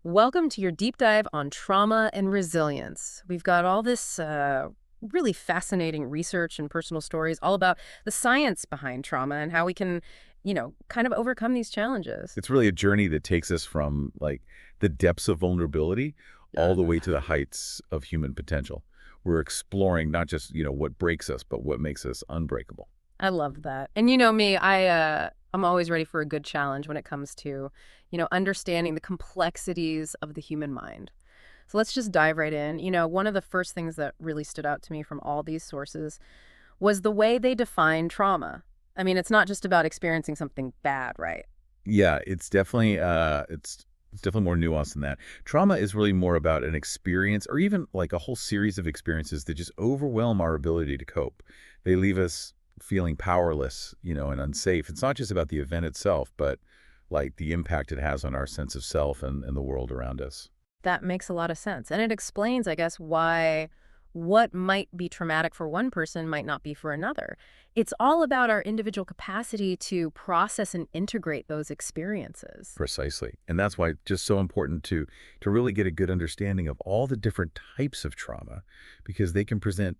Welcome to your deep dive on trauma and resilience. We've got all this really fascinating research and personal stories all about the science behind trauma and how we can, kind of overcome these challenges. It's really a journey that takes us from the depths of vulnerability all the way to the heights of human potential. We're exploring not just, what breaks us, but what makes us unbreakable. I love that. And you know me, I'm always ready for a good challenge when it comes to, understanding the complexities of the human mind. So let's just dive right in. One of the first things that really stood out to me from all these sources was the way they define trauma. I mean, it's not just about experiencing something bad, right? Yeah, it's definitely more nuanced than that. Trauma is really more about an experience or even like a whole series of experiences that just overwhelm our ability to cope. They leave us feeling powerless, and unsafe. It's not just about the event itself, but like the impact it has on our sense of self and the world around us. That makes a lot of sense. And it explains, I guess, why what might be traumatic for one person might not be for another. It's all about our individual capacity to process and integrate those experiences. Precisely. And that's why it's just so important to really get a good understanding of all the different types of trauma because they can present,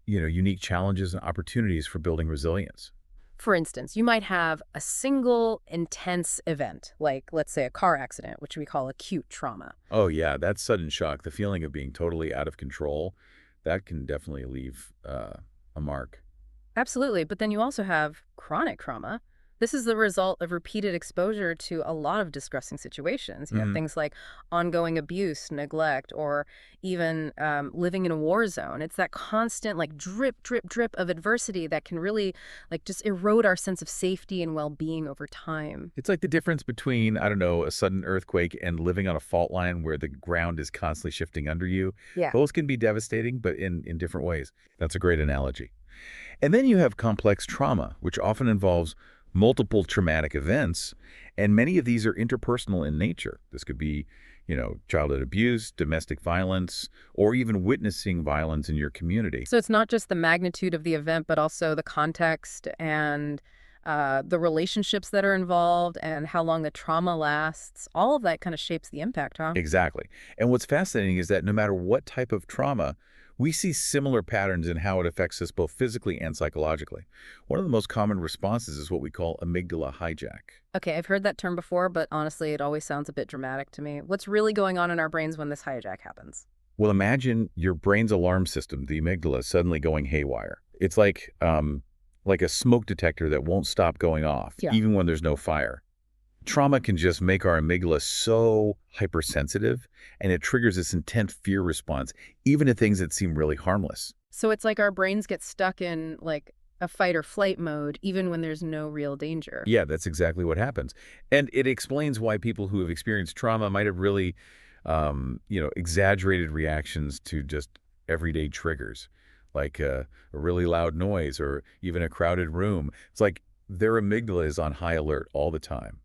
unique challenges and opportunities for building resilience. For instance, you might have a single intense event, like let's say a car accident, which we call acute trauma. Oh yeah, that sudden shock, the feeling of being totally out of control, that can definitely leave a mark. Absolutely. But then you also have chronic trauma. This is the result of repeated exposure to a lot of distressing situations. You have Mhm. things like ongoing abuse, neglect, or even living in a war zone. It's that constant, like, drip, drip, drip of adversity that can really, like, just erode our sense of safety and well being over time. It's like the difference between, I don't know, a sudden earthquake and living on a fault line where the ground is constantly shifting under you. Yeah. Both can be devastating, but in different ways. That's a great analogy. And then you have complex trauma, which often involves multiple traumatic events, and many of these are interpersonal in nature. This could be, childhood abuse, domestic violence, or even witnessing violence in your community. So it's not just the magnitude of the event, but also the context and the relationships that are involved and how long the trauma lasts. All of that kind of shapes the impact, huh? Exactly. And what's fascinating is that no matter what type of trauma, we see similar patterns in how it affects us both physically and psychologically. One of the most common responses is what we call amygdala hijack. Okay, I've heard that term before, but honestly, it always sounds a bit dramatic to me. What's really going on in our brains when this hijack happens? Well, imagine your brain's alarm system, the amygdala, suddenly going haywire. It's like a smoke detector that won't stop going off, Yeah. even when there's no fire. Trauma can just make our amygdala so hypersensitive, and it triggers this intense fear response, even to things that seem really harmless. So it's like our brains get stuck in like a fight or flight mode, even when there's no real danger. Yeah, that's exactly what happens. And it explains why people who have experienced trauma might have really, exaggerated reactions to just everyday triggers, like a really loud noise or even a crowded room. It's like their amygdala is on high alert all the time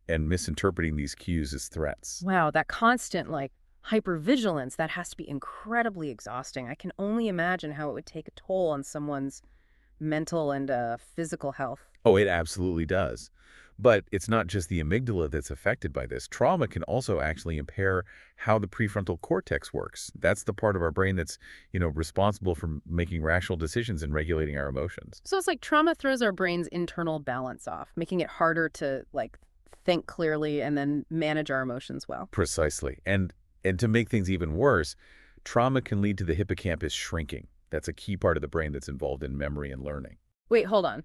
and misinterpreting these cues as threats. Wow, that constant like hypervigilance, that has to be incredibly exhausting. I can only imagine how it would take a toll on someone's mental and physical health. Oh, it absolutely does. But it's not just the amygdala that's affected by this. Trauma can also actually impair how the prefrontal cortex works. That's the part of our brain that's, responsible for making rational decisions and regulating our emotions. So it's like trauma throws our brain's internal balance off, making it harder to like think clearly and then manage our emotions well. Precisely. And to make things even worse, trauma can lead to the hippocampus shrinking. That's a key part of the brain that's involved in memory and learning. Wait, hold on.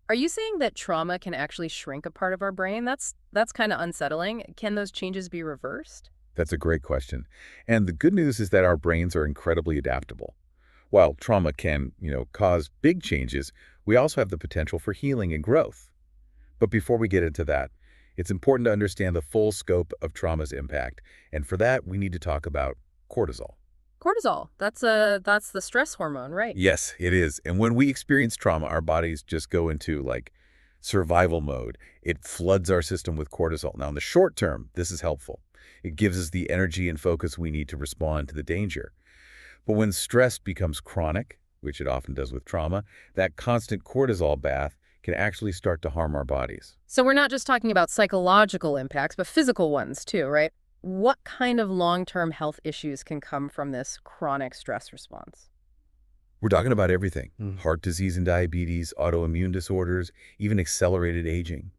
Are you saying that trauma can actually shrink a part of our brain? That's kind of unsettling. Can those changes be reversed? That's a great question. And the good news is that our brains are incredibly adaptable. While trauma can, cause big changes, we also have the potential for healing and growth. But before we get into that, it's important to understand the full scope of trauma's impact. And for that, we need to talk about cortisol. Cortisol. That's the stress hormone, right? Yes, it is. And when we experience trauma, our bodies just go into survival mode. It floods our system with cortisol. Now, in the short term, this is helpful. It gives us the energy and focus we need to respond to the danger. But when stress becomes chronic, which it often does with trauma, that constant cortisol bath can actually start to harm our bodies. So we're not just talking about psychological impacts, but physical ones too, right? what kind of long-term health issues can come from this chronic stress response? We're talking about everything. Mm. Heart disease and diabetes, autoimmune disorders, even accelerated aging.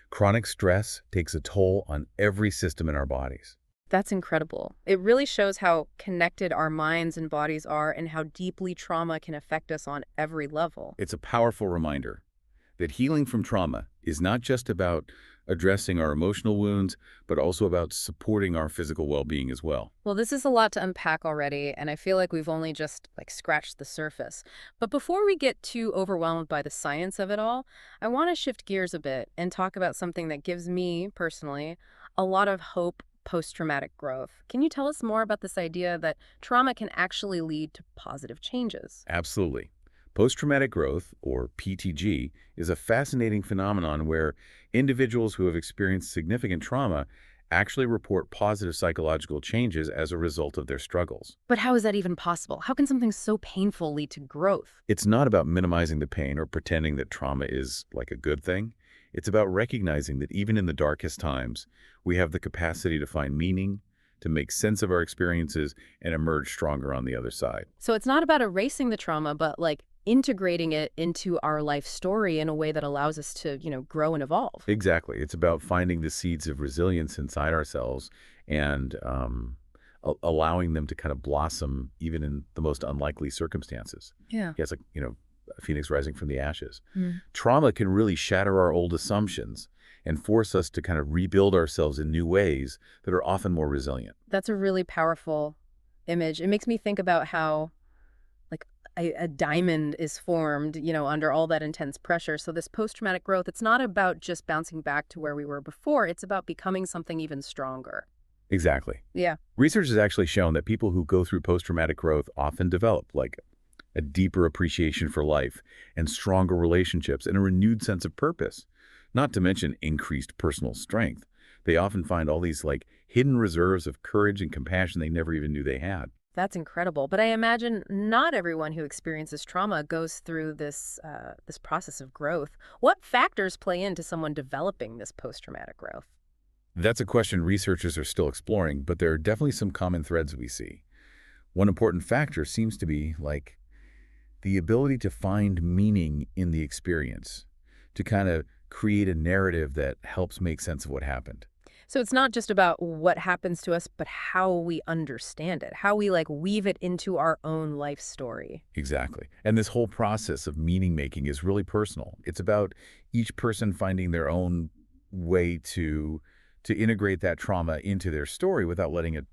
Chronic stress takes a toll on every system in our bodies. That's incredible. It really shows how connected our minds and bodies are and how deeply trauma can affect us on every level. It's a powerful reminder that healing from trauma is not just about addressing our emotional wounds, but also about supporting our physical well-being as well. Well, this is a lot to unpack already, and I feel like we've only just scratched the surface. But before we get too overwhelmed by the science of it all, I want to shift gears a bit and talk about something that gives me, personally, a lot of hope post-traumatic growth. Can you tell us more about this idea that trauma can actually lead to positive changes? Absolutely. Post-traumatic growth, or PTG, is a fascinating phenomenon where individuals who have experienced significant trauma actually report positive psychological changes as a result of their struggles. But how is that even possible? How can something so painful lead to growth? It's not about minimizing the pain or pretending that trauma is like a good thing. It's about recognizing that even in the darkest times, we have the capacity to find meaning, to make sense of our experiences, and emerge stronger on the other side. So it's not about erasing the trauma, but integrating it into our life story in a way that allows us to, grow and evolve. Exactly. It's about finding the seeds of resilience inside ourselves and allowing them to kind of blossom even in the most unlikely circumstances. Yeah. Yeah, it's like, a phoenix rising from the ashes. Mm. Trauma can really shatter our old assumptions and force us to kind of rebuild ourselves in new ways that are often more resilient. That's a really powerful image. It makes me think about how like a diamond is formed, under all that intense pressure. So this post-traumatic growth, it's not about just bouncing back to where we were before. It's about becoming something even stronger. Exactly. Yeah. Research has actually shown that people who go through post-traumatic growth often develop like a deeper appreciation for life and stronger relationships and a renewed sense of purpose, not to mention increased personal strength. They often find all these hidden reserves of courage and compassion they never even knew they had. That's incredible. But I imagine not everyone who experiences trauma goes through this process of growth. What factors play into someone developing this post-traumatic growth? That's a question researchers are still exploring, but there are definitely some common threads we see. One important factor seems to be the ability to find meaning in the experience, to kind of create a narrative that helps make sense of what happened. So it's not just about what happens to us, but how we understand it, how we weave it into our own life story. Exactly. And this whole process of meaning making is really personal. It's about each person finding their own way to integrate that trauma into their story without letting it,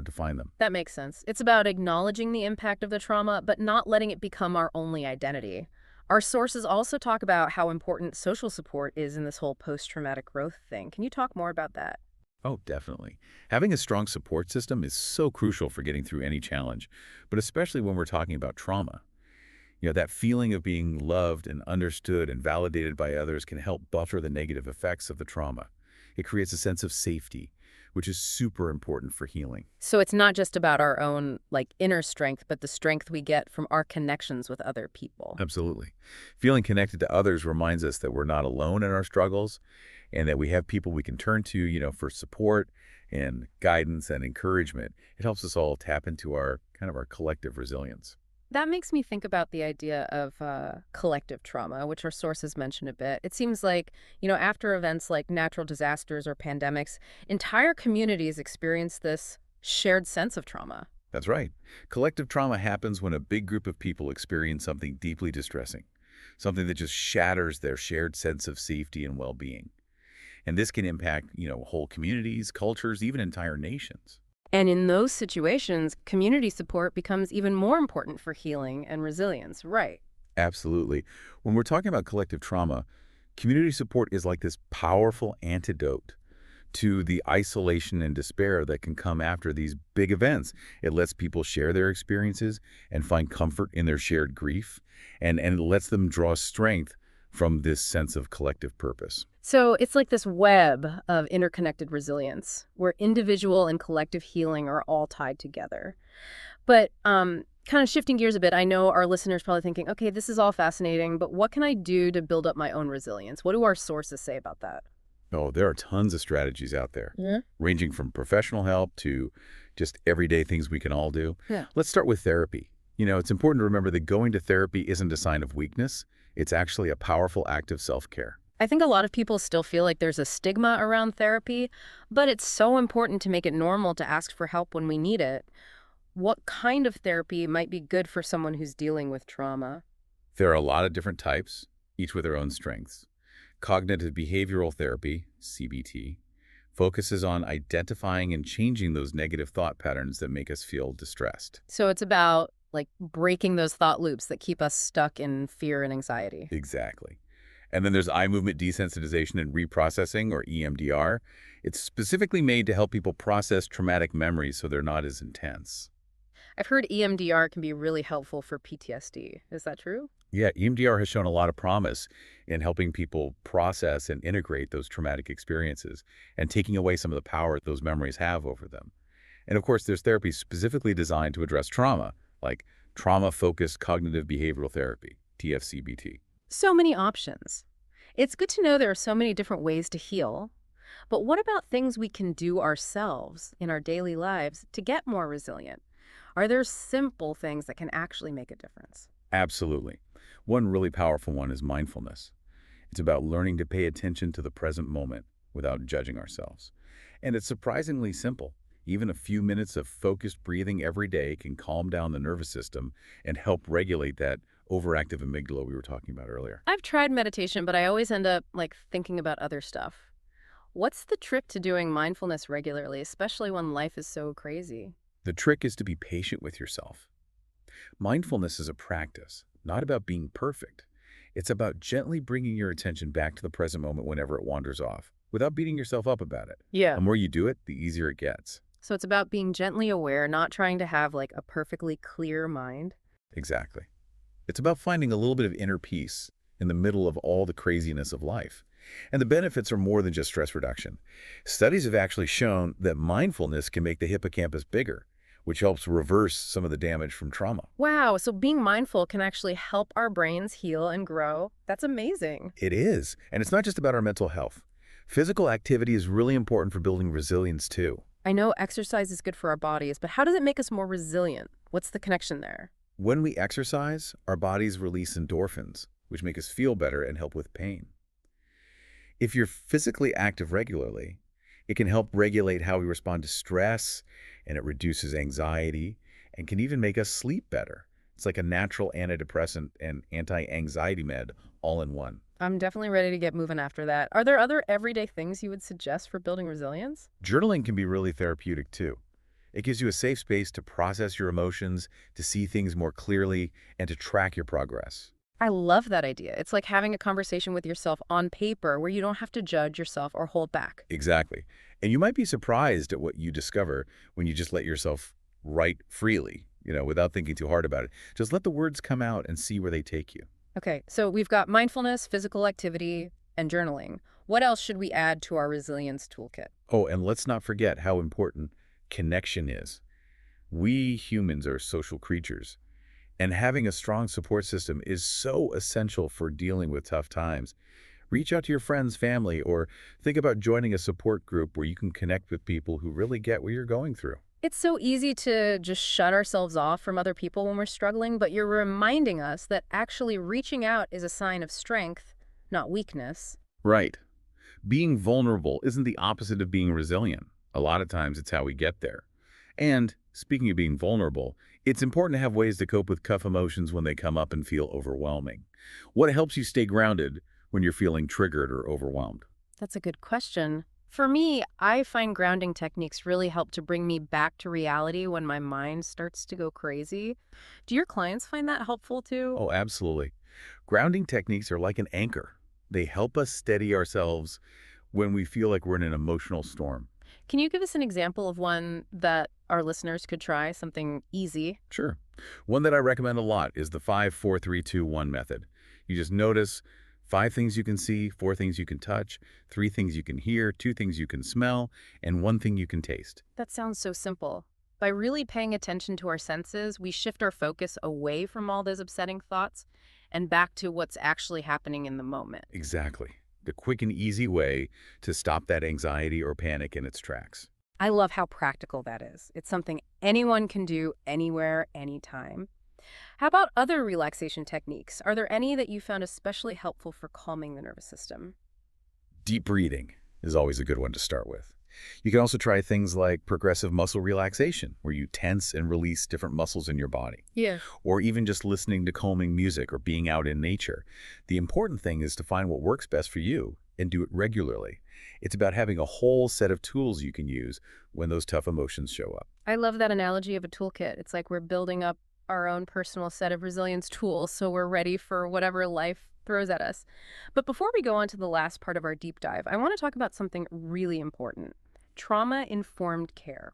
define them. That makes sense. It's about acknowledging the impact of the trauma, but not letting it become our only identity. Our sources also talk about how important social support is in this whole post-traumatic growth thing. Can you talk more about that? Oh, definitely. Having a strong support system is so crucial for getting through any challenge, but especially when we're talking about trauma. That feeling of being loved and understood and validated by others can help buffer the negative effects of the trauma. It creates a sense of safety, which is super important for healing. So it's not just about our own inner strength, but the strength we get from our connections with other people. Absolutely. Feeling connected to others reminds us that we're not alone in our struggles and that we have people we can turn to, for support and guidance and encouragement. It helps us all tap into our collective resilience. That makes me think about the idea of collective trauma, which our sources mention a bit. It seems like, after events like natural disasters or pandemics, entire communities experience this shared sense of trauma. That's right. Collective trauma happens when a big group of people experience something deeply distressing, something that just shatters their shared sense of safety and well-being. And this can impact, whole communities, cultures, even entire nations. And in those situations, community support becomes even more important for healing and resilience, right? Absolutely. When we're talking about collective trauma, community support is like this powerful antidote to the isolation and despair that can come after these big events. It lets people share their experiences and find comfort in their shared grief, and it lets them draw strength from this sense of collective purpose. So it's like this web of interconnected resilience where individual and collective healing are all tied together. But kind of shifting gears a bit, I know our listeners probably thinking, okay, this is all fascinating, but what can I do to build up my own resilience? What do our sources say about that? Oh, there are tons of strategies out there, Yeah. ranging from professional help to just everyday things we can all do. Yeah. Let's start with therapy. It's important to remember that going to therapy isn't a sign of weakness. It's actually a powerful act of self-care. I think a lot of people still feel like there's a stigma around therapy, but it's so important to make it normal to ask for help when we need it. What kind of therapy might be good for someone who's dealing with trauma? There are a lot of different types, each with their own strengths. Cognitive behavioral therapy, CBT, focuses on identifying and changing those negative thought patterns that make us feel distressed. So it's about like breaking those thought loops that keep us stuck in fear and anxiety. Exactly. And then there's eye movement desensitization and reprocessing, or EMDR. It's specifically made to help people process traumatic memories so they're not as intense. I've heard EMDR can be really helpful for PTSD. Is that true? Yeah, EMDR has shown a lot of promise in helping people process and integrate those traumatic experiences and taking away some of the power those memories have over them. And of course, there's therapy specifically designed to address trauma, like trauma-focused cognitive behavioral therapy, TFCBT. So many options. It's good to know there are so many different ways to heal. But what about things we can do ourselves in our daily lives to get more resilient? Are there simple things that can actually make a difference? Absolutely. One really powerful one is mindfulness. It's about learning to pay attention to the present moment without judging ourselves. And it's surprisingly simple. Even a few minutes of focused breathing every day can calm down the nervous system and help regulate that overactive amygdala we were talking about earlier. I've tried meditation, but I always end up like thinking about other stuff. What's the trick to doing mindfulness regularly, especially when life is so crazy? The trick is to be patient with yourself. Mindfulness is a practice, not about being perfect. It's about gently bringing your attention back to the present moment whenever it wanders off, without beating yourself up about it. Yeah. The more you do it, the easier it gets. So it's about being gently aware, not trying to have like a perfectly clear mind. Exactly. It's about finding a little bit of inner peace in the middle of all the craziness of life. And the benefits are more than just stress reduction. Studies have actually shown that mindfulness can make the hippocampus bigger, which helps reverse some of the damage from trauma. Wow, so being mindful can actually help our brains heal and grow. That's amazing. It is. And it's not just about our mental health. Physical activity is really important for building resilience too. I know exercise is good for our bodies, but how does it make us more resilient? What's the connection there? When we exercise, our bodies release endorphins, which make us feel better and help with pain. If you're physically active regularly, it can help regulate how we respond to stress, and it reduces anxiety, and can even make us sleep better. It's like a natural antidepressant and anti-anxiety med all in one. I'm definitely ready to get moving after that. Are there other everyday things you would suggest for building resilience? Journaling can be really therapeutic too. It gives you a safe space to process your emotions, to see things more clearly, and to track your progress. I love that idea. It's like having a conversation with yourself on paper where you don't have to judge yourself or hold back. Exactly. And you might be surprised at what you discover when you just let yourself write freely, without thinking too hard about it. Just let the words come out and see where they take you. Okay, so we've got mindfulness, physical activity, and journaling. What else should we add to our resilience toolkit? Oh, and let's not forget how important connection is. We humans are social creatures, and having a strong support system is so essential for dealing with tough times. Reach out to your friends, family, or think about joining a support group where you can connect with people who really get what you're going through. It's so easy to just shut ourselves off from other people when we're struggling, but you're reminding us that actually reaching out is a sign of strength, not weakness. Right. Being vulnerable isn't the opposite of being resilient. A lot of times it's how we get there. And speaking of being vulnerable, it's important to have ways to cope with tough emotions when they come up and feel overwhelming. What helps you stay grounded when you're feeling triggered or overwhelmed? That's a good question. For me, I find grounding techniques really help to bring me back to reality when my mind starts to go crazy. Do your clients find that helpful too? Oh, absolutely. Grounding techniques are like an anchor. They help us steady ourselves when we feel like we're in an emotional storm. Can you give us an example of one that our listeners could try, something easy? Sure. One that I recommend a lot is the 5-4-3-2-1 method. You just notice 5 things you can see, 4 things you can touch, 3 things you can hear, 2 things you can smell, and 1 thing you can taste. That sounds so simple. By really paying attention to our senses, we shift our focus away from all those upsetting thoughts and back to what's actually happening in the moment. Exactly. the quick and easy way to stop that anxiety or panic in its tracks. I love how practical that is. It's something anyone can do anywhere, anytime. How about other relaxation techniques? Are there any that you found especially helpful for calming the nervous system? Deep breathing is always a good one to start with. You can also try things like progressive muscle relaxation, where you tense and release different muscles in your body, Yeah. or even just listening to calming music or being out in nature. The important thing is to find what works best for you and do it regularly. It's about having a whole set of tools you can use when those tough emotions show up. I love that analogy of a toolkit. It's like we're building up our own personal set of resilience tools so we're ready for whatever life throws at us. But before we go on to the last part of our deep dive, I want to talk about something really important: trauma informed care.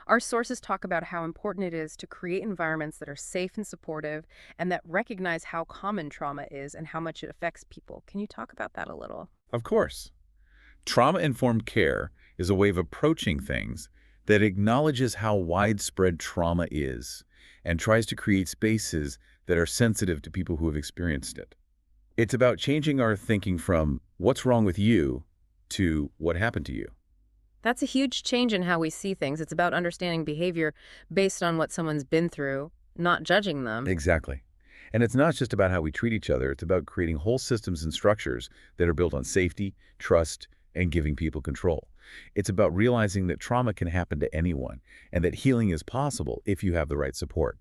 Our sources talk about how important it is to create environments that are safe and supportive and that recognize how common trauma is and how much it affects people. Can you talk about that a little? Of course, trauma-informed care is a way of approaching things that acknowledges how widespread trauma is and tries to create spaces that are sensitive to people who have experienced it. It's about changing our thinking from "what's wrong with you" to "what happened to you." That's a huge change in how we see things. It's about understanding behavior based on what someone's been through, not judging them. Exactly. And it's not just about how we treat each other, it's about creating whole systems and structures that are built on safety, trust, and giving people control. It's about realizing that trauma can happen to anyone and that healing is possible if you have the right support.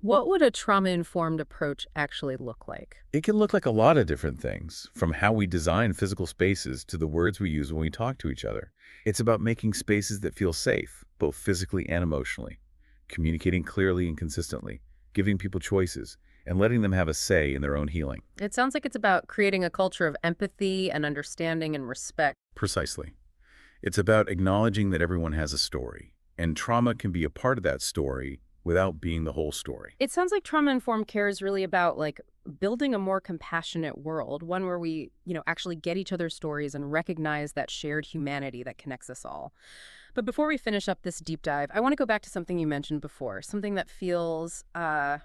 What would a trauma-informed approach actually look like? It can look like a lot of different things, from how we design physical spaces to the words we use when we talk to each other. It's about making spaces that feel safe, both physically and emotionally, communicating clearly and consistently, giving people choices, and letting them have a say in their own healing. It sounds like it's about creating a culture of empathy and understanding and respect. Precisely. It's about acknowledging that everyone has a story, and trauma can be a part of that story without being the whole story. It sounds like trauma-informed care is really about building a more compassionate world, one where we, actually get each other's stories and recognize that shared humanity that connects us all. But before we finish up this deep dive, I want to go back to something you mentioned before, something that feels, I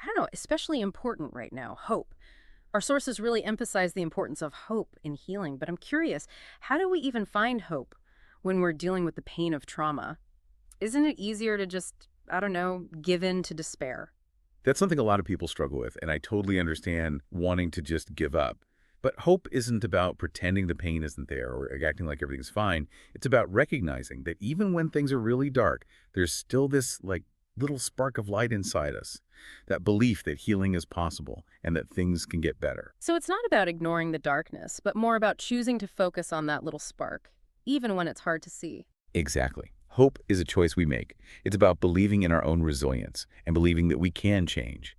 don't know, especially important right now: hope. Our sources really emphasize the importance of hope in healing, but I'm curious, how do we even find hope when we're dealing with the pain of trauma? Isn't it easier to just, I don't know, give in to despair? That's something a lot of people struggle with, and I totally understand wanting to just give up. But hope isn't about pretending the pain isn't there or acting like everything's fine. It's about recognizing that even when things are really dark, there's still this little spark of light inside us. That belief that healing is possible and that things can get better. So it's not about ignoring the darkness, but more about choosing to focus on that little spark, even when it's hard to see. Exactly. Hope is a choice we make. It's about believing in our own resilience and believing that we can change.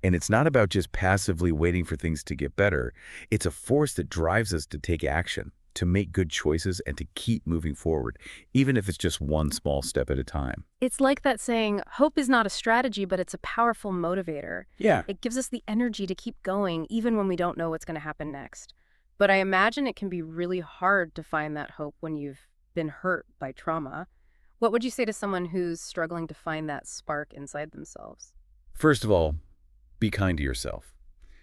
And it's not about just passively waiting for things to get better. It's a force that drives us to take action, to make good choices, and to keep moving forward, even if it's just one small step at a time. It's like that saying, hope is not a strategy, but it's a powerful motivator. Yeah. It gives us the energy to keep going, even when we don't know what's going to happen next. But I imagine it can be really hard to find that hope when you've been hurt by trauma. What would you say to someone who's struggling to find that spark inside themselves? First of all, be kind to yourself.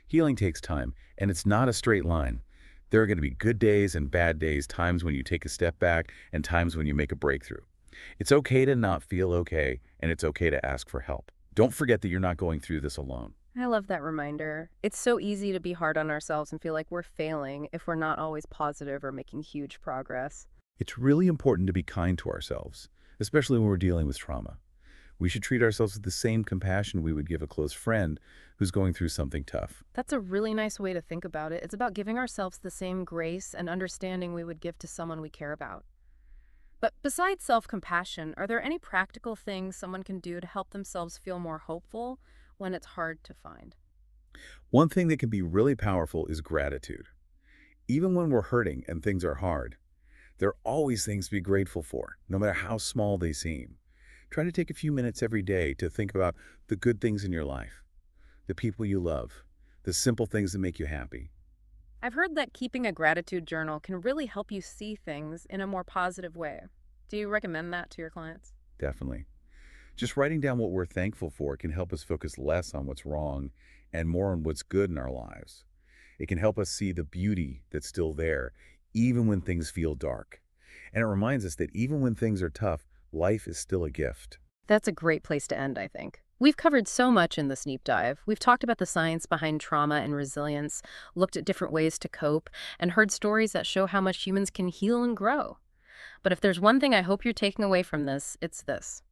Healing takes time, and it's not a straight line. There are going to be good days and bad days, times when you take a step back and times when you make a breakthrough. It's okay to not feel okay, and it's okay to ask for help. Don't forget that you're not going through this alone. I love that reminder. It's so easy to be hard on ourselves and feel like we're failing if we're not always positive or making huge progress. It's really important to be kind to ourselves, especially when we're dealing with trauma. We should treat ourselves with the same compassion we would give a close friend who's going through something tough. That's a really nice way to think about it. It's about giving ourselves the same grace and understanding we would give to someone we care about. But besides self-compassion, are there any practical things someone can do to help themselves feel more hopeful when it's hard to find? One thing that can be really powerful is gratitude. Even when we're hurting and things are hard, there are always things to be grateful for, no matter how small they seem. Try to take a few minutes every day to think about the good things in your life, the people you love, the simple things that make you happy. I've heard that keeping a gratitude journal can really help you see things in a more positive way. Do you recommend that to your clients? Definitely. Just writing down what we're thankful for can help us focus less on what's wrong and more on what's good in our lives. It can help us see the beauty that's still there, even when things feel dark. And it reminds us that even when things are tough, life is still a gift. That's a great place to end, I think. We've covered so much in this deep dive. We've talked about the science behind trauma and resilience, looked at different ways to cope, and heard stories that show how much humans can heal and grow. But if there's one thing I hope you're taking away from this, it's this.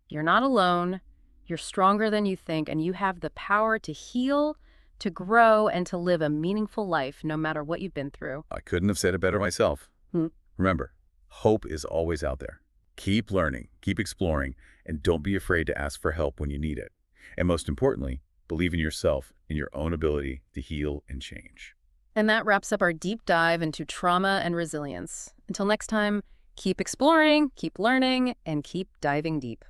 You're not alone, you're stronger than you think, and you have the power to heal, to grow, and to live a meaningful life no matter what you've been through. I couldn't have said it better myself. Hmm. Remember, hope is always out there. Keep learning, keep exploring, and don't be afraid to ask for help when you need it. And most importantly, believe in yourself and your own ability to heal and change. And that wraps up our deep dive into trauma and resilience. Until next time, keep exploring, keep learning, and keep diving deep.